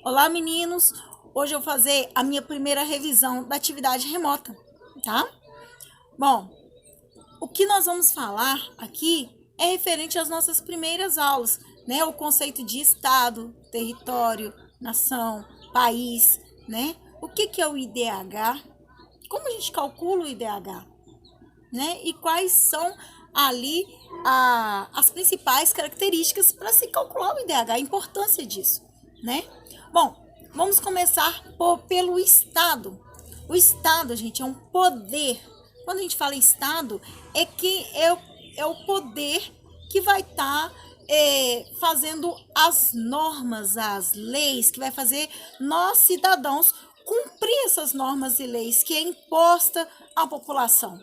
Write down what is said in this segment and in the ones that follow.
Olá, meninos! Hoje eu vou fazer a minha primeira revisão da atividade remota, tá? Bom, o que nós vamos falar aqui é referente às nossas primeiras aulas, né? O conceito de estado, território, nação, país, né? O que é o IDH? Como a gente calcula o IDH, né? E quais são ali as principais características para se calcular o IDH, a importância disso, né? Bom, vamos começar pelo Estado. O Estado, gente, é um poder. Quando a gente fala em Estado, é o poder que vai estar fazendo as normas, as leis, que vai fazer nós, cidadãos, cumprir essas normas e leis que é imposta à população,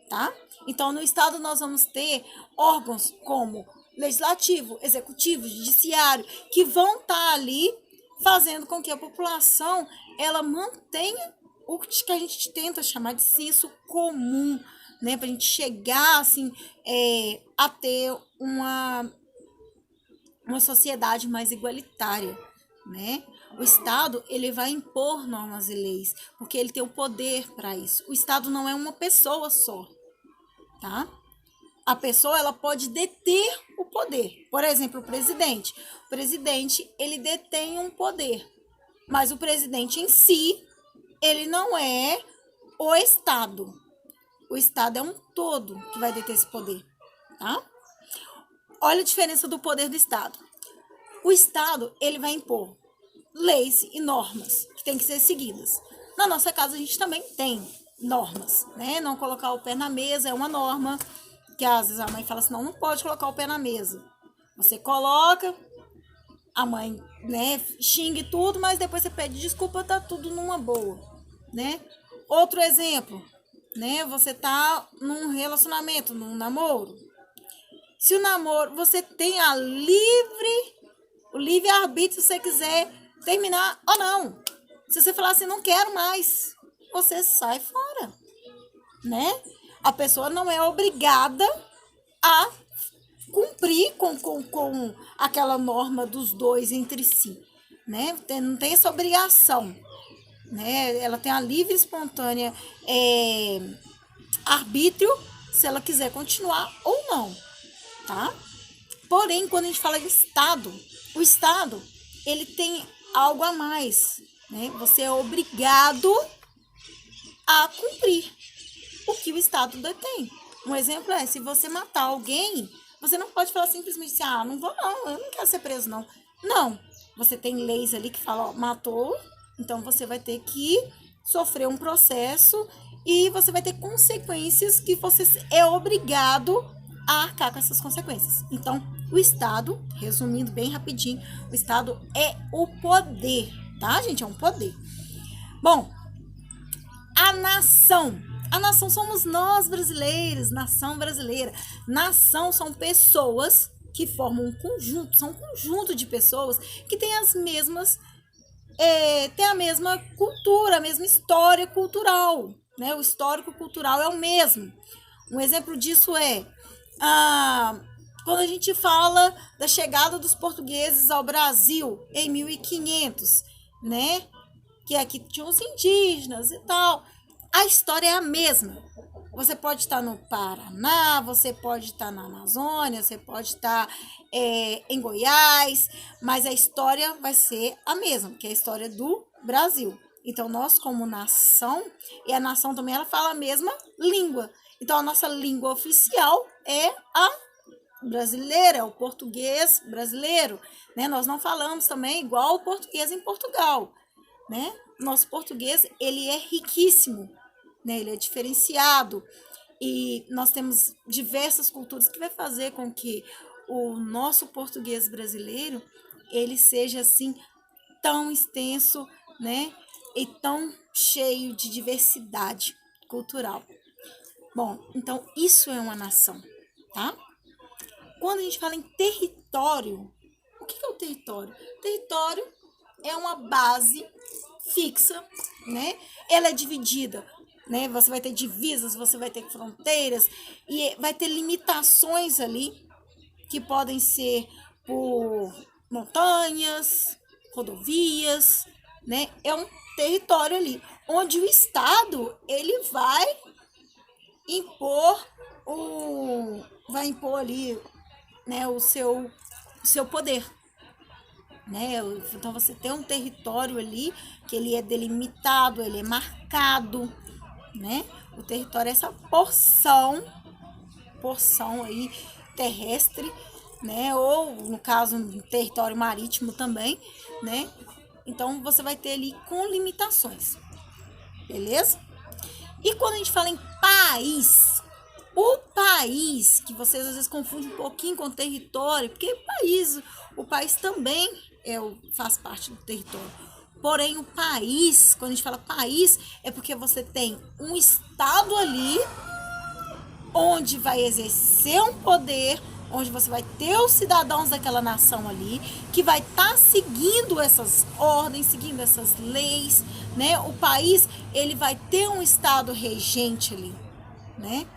tá? Então, no Estado nós vamos ter órgãos como legislativo, executivo, judiciário, que vão estar ali fazendo com que a população ela mantenha o que a gente tenta chamar de senso comum, né? Para a gente chegar assim a ter uma sociedade mais igualitária, né? O Estado ele vai impor normas e leis porque ele tem o poder para isso. O Estado não é uma pessoa só, tá? A pessoa ela pode deter o poder. Por exemplo, o presidente. O presidente ele detém um poder, mas o presidente em si ele não é o Estado. O Estado é um todo que vai deter esse poder, tá? Olha a diferença do poder do Estado. O Estado ele vai impor leis e normas que têm que ser seguidas. Na nossa casa a gente também tem normas, né? Não colocar o pé na mesa é uma norma que às vezes a mãe fala assim, não pode colocar o pé na mesa. Você coloca, a mãe, né, xingue tudo, mas depois você pede desculpa, tá tudo numa boa, né? Outro exemplo, né? Você tá num relacionamento, num namoro. Se o namoro, você tem o livre arbítrio se você quiser terminar ou não. Se você falar assim, não quero mais, você sai fora, né? A pessoa não é obrigada a cumprir com aquela norma dos dois entre si, né? Não tem essa obrigação, né? Ela tem a livre, espontânea arbítrio se ela quiser continuar ou não, tá? Porém, quando a gente fala de Estado, o Estado, ele tem algo a mais, né? Você é obrigado a cumprir o que o Estado detém. Um exemplo é, se você matar alguém, você não pode falar simplesmente assim, ah, não vou não, eu não quero ser preso não. Não, você tem leis ali que falam, ó, matou, então você vai ter que sofrer um processo e você vai ter consequências que você é obrigado a arcar com essas consequências. Então, o Estado, resumindo bem rapidinho, o Estado é o poder, tá, gente? É um poder. Bom, a nação. A nação somos nós brasileiros, nação brasileira. Nação são pessoas que formam um conjunto, são um conjunto de pessoas que têm as mesmas, têm a mesma cultura, a mesma história cultural, né? O histórico cultural é o mesmo. Um exemplo disso é quando a gente fala da chegada dos portugueses ao Brasil em 1500, né? Que aqui tinha os indígenas e tal. A história é a mesma. Você pode estar no Paraná, você pode estar na Amazônia, você pode estar em Goiás, mas a história vai ser a mesma, que é a história do Brasil. Então, nós como nação, e a nação também ela fala a mesma língua. Então, a nossa língua oficial é a brasileira, é o português brasileiro, né? Nós não falamos também igual o português em Portugal, né? Nosso português, ele é riquíssimo, né? Ele é diferenciado e nós temos diversas culturas que vai fazer com que o nosso português brasileiro, ele seja assim tão extenso, né? E tão cheio de diversidade cultural. Bom, então isso é uma nação, tá? Quando a gente fala em território, o que é o território? Território é uma base fixa, né? Ela é dividida, né? Você vai ter divisas, você vai ter fronteiras e vai ter limitações ali que podem ser por montanhas, rodovias, né? É um território ali, onde o Estado, ele impor vai impor ali, né, o seu poder, né? Então você tem um território ali que ele é delimitado, ele é marcado, né? O território é essa porção aí terrestre, né? Ou no caso um território marítimo também, né? Então você vai ter ali com limitações, beleza? E quando a gente fala em país, o país, que vocês às vezes confundem um pouquinho com território, porque o país também faz parte do território. Porém, o país, quando a gente fala país, é porque você tem um estado ali onde vai exercer um poder, onde você vai ter os cidadãos daquela nação ali, que vai estar seguindo essas ordens, seguindo essas leis, né? O país, ele vai ter um estado regente ali, né?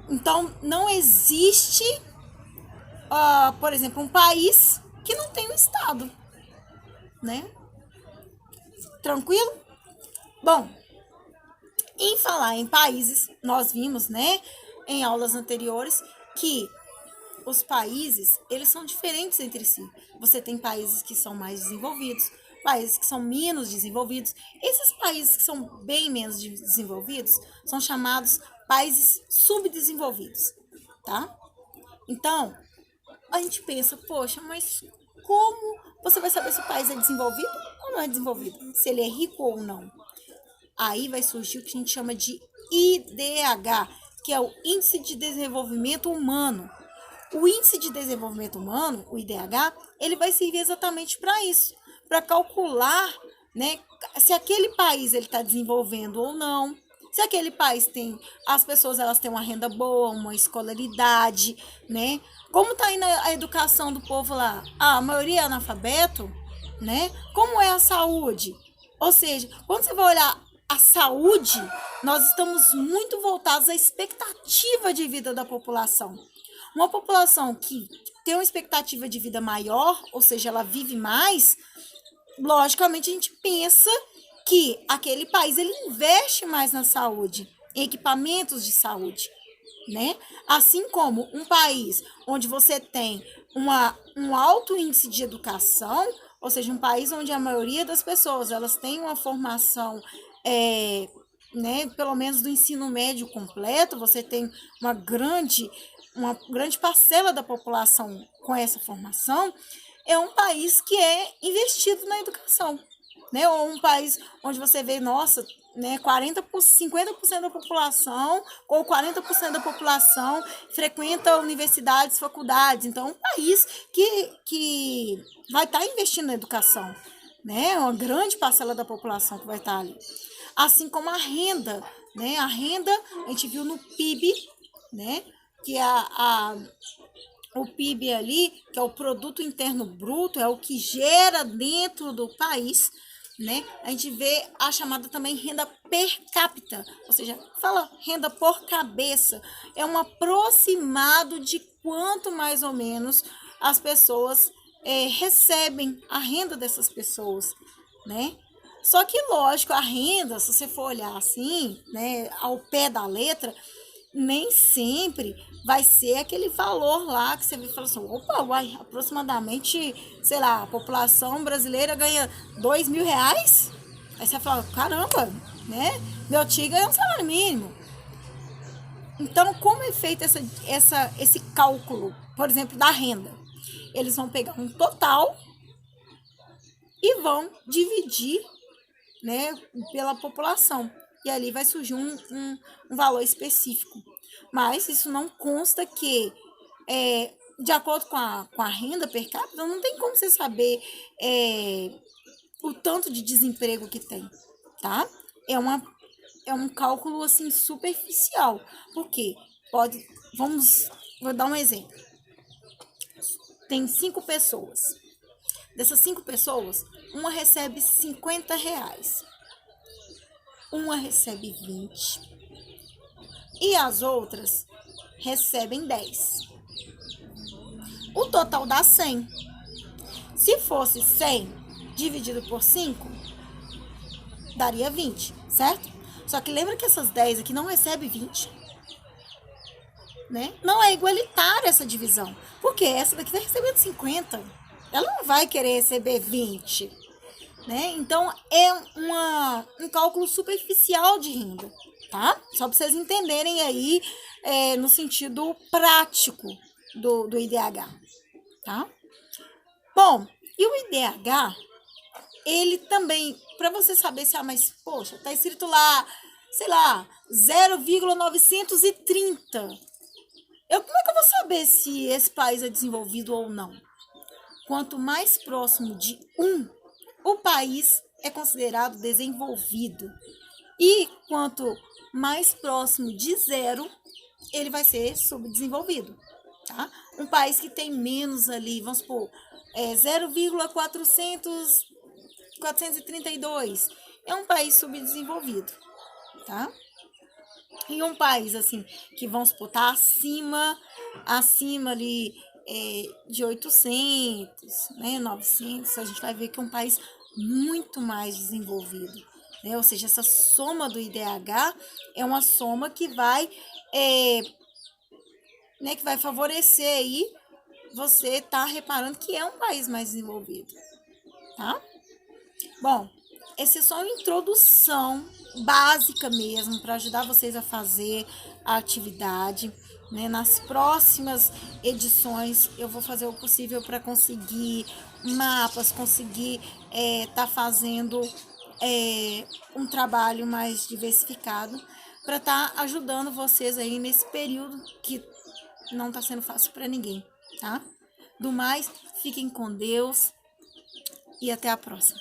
Então, não existe, por exemplo, um país que não tem um estado, né? Tranquilo? Bom, em falar em países, nós vimos, né, em aulas anteriores, que os países, eles são diferentes entre si. Você tem países que são mais desenvolvidos, países que são menos desenvolvidos. Esses países que são bem menos desenvolvidos são chamados países subdesenvolvidos, tá? Então, a gente pensa, poxa, mas como você vai saber se o país é desenvolvido ou não é desenvolvido? Se ele é rico ou não? Aí vai surgir o que a gente chama de IDH, que é o Índice de Desenvolvimento Humano. O Índice de Desenvolvimento Humano, o IDH, ele vai servir exatamente para isso, para calcular, né, se aquele país ele está desenvolvendo ou não, se aquele país as pessoas elas têm uma renda boa, uma escolaridade, né? Como está indo a educação do povo lá? A maioria é analfabeto, né? Como é a saúde? Ou seja, quando você vai olhar a saúde, nós estamos muito voltados à expectativa de vida da população. Uma população que tem uma expectativa de vida maior, ou seja, ela vive mais, logicamente a gente pensa que aquele país ele investe mais na saúde, em equipamentos de saúde, né? Assim como um país onde você tem um alto índice de educação, ou seja, um país onde a maioria das pessoas elas têm uma formação, né, pelo menos do ensino médio completo, você tem uma grande parcela da população com essa formação, é um país que é investido na educação, né? Ou um país onde você vê, nossa, né, 50% da população ou 40% da população frequenta universidades, faculdades. Então, é um país que vai estar investindo na educação, né? Uma grande parcela da população que vai estar ali. Assim como a renda, né? A renda, a gente viu no PIB, né? Que o PIB ali, que é o Produto Interno Bruto, é o que gera dentro do país, né? A gente vê a chamada também renda per capita, ou seja, fala renda por cabeça, é um aproximado de quanto mais ou menos as pessoas recebem a renda dessas pessoas, né? Só que, lógico, a renda, se você for olhar assim, né, ao pé da letra, nem sempre vai ser aquele valor lá que você vê e fala assim, opa, uai, aproximadamente, sei lá, a população brasileira ganha R$ 2.000. Aí você fala, caramba, né? Meu tio ganha um salário mínimo. Então, como é feito esse cálculo, por exemplo, da renda? Eles vão pegar um total e vão dividir, né, pela população. E ali vai surgir um valor específico. Mas isso não consta que, de acordo com a renda per capita, não tem como você saber o tanto de desemprego que tem, tá? É um cálculo, assim, superficial. Por quê? Vou dar um exemplo. Tem 5 pessoas. Dessas 5 pessoas, uma recebe R$ 50. Uma recebe 20 e as outras recebem 10. O total dá 100. Se fosse 100, dividido por 5 daria 20, certo? Só que lembra que essas 10 aqui não recebe 20, né? Não é igualitária essa divisão, porque essa daqui está recebendo 50, ela não vai querer receber 20, né? Então é um cálculo superficial de renda, tá? Só para vocês entenderem aí no sentido prático do IDH, tá? Bom, e o IDH, ele também, para você saber se, mas poxa, tá escrito lá, sei lá, 0,930. Como é que eu vou saber se esse país é desenvolvido ou não? Quanto mais próximo de 1, o país é considerado desenvolvido. E quanto mais próximo de 0, ele vai ser subdesenvolvido. Tá? Um país que tem menos ali, vamos supor, 0,432 é um país subdesenvolvido. Tá? E um país assim que vamos supor tá acima ali de 800, né, 900, a gente vai ver que é um país muito mais desenvolvido, né? Ou seja, essa soma do IDH é uma soma que vai que vai favorecer aí você tá reparando que é um país mais desenvolvido, tá? Bom, essa é só uma introdução básica mesmo para ajudar vocês a fazer a atividade, né? Nas próximas edições eu vou fazer o possível para conseguir mapas, conseguir tá fazendo um trabalho mais diversificado para estar ajudando vocês aí nesse período que não está sendo fácil para ninguém, tá? Do mais, fiquem com Deus e até a próxima.